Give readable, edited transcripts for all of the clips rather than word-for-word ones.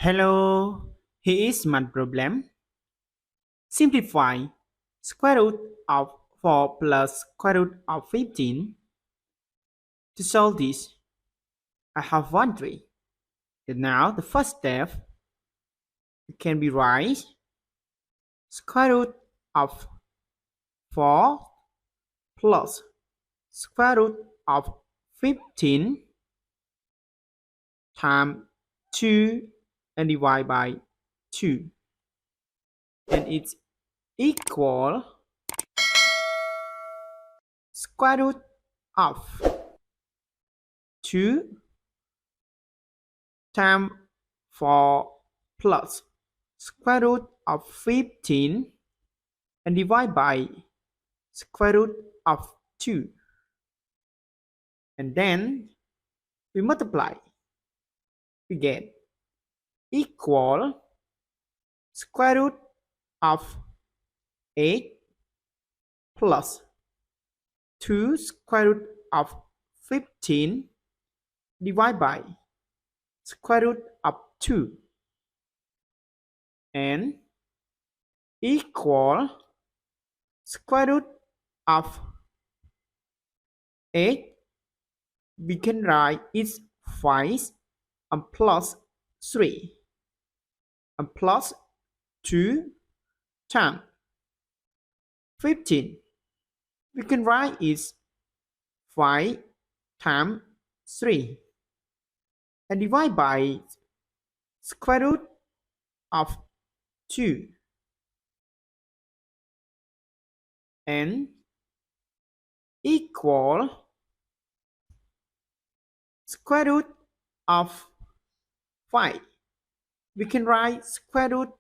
Hello, here is my problem. Simplify square root of 4 plus square root of 15. To solve this, I have one way. And now the first step can be write square root of 4 plus square root of 15 times 2 and divide by 2. And it's equal square root of 2 times 4 plus square root of 15 and divide by square root of 2. And then we multiply. We get equal square root of 8 plus 2 square root of 15 divided by square root of 2 and equal square root of 8. We can write it 5 and plus 3 and plus 2 times 15. We can write it 5 times 3 and divide by square root of 2 and equal square root of 5. We can write square root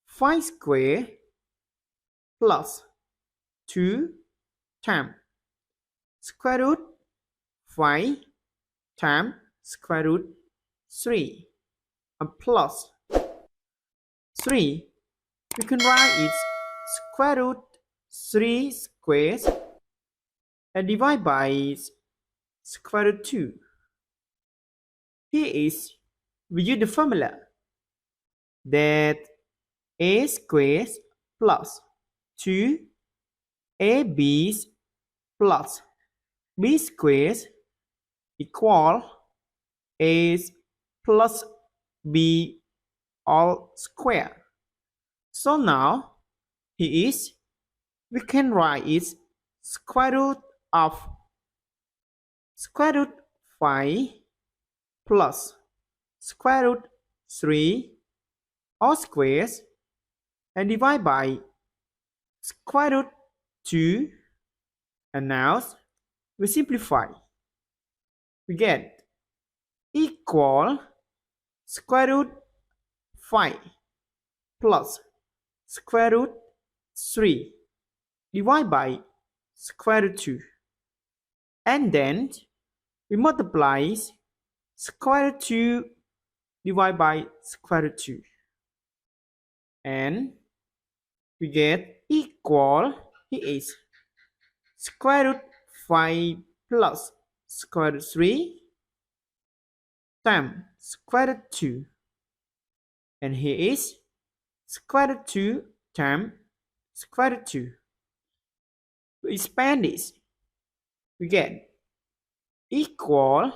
5 square plus 2 times square root 5 times square root 3 and plus 3. We can write it square root 3 squares and divide by square root 2. Here is we use the formula that a squares plus 2ab plus b squares equal a plus b all square. So now here is we can write it square root of square root 5 plus square root 3 all squares and divide by square root 2. And now we simplify. We get equal square root 5 plus square root 3 divided by square root 2. And then we multiply square root 2 divided by square root 2. And we get equal, here is square root 5 plus square root 3 times square root 2. And here is square root 2 times square root 2. We expand this. We get equal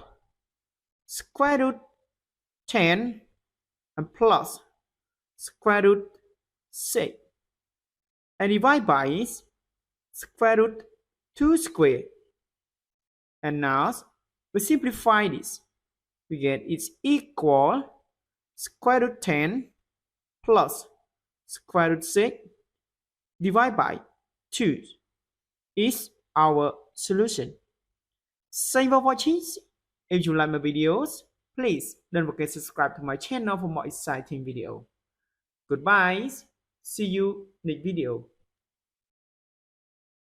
square root 10 and plus square root 6 and divide by square root 2 square. And now we simplify this. We get it's equal square root 10 plus square root 6 divided by 2 is our solution. Thank you for watching. If you like my videos, please don't forget to subscribe to my channel for more exciting videos. Goodbye. See you next video.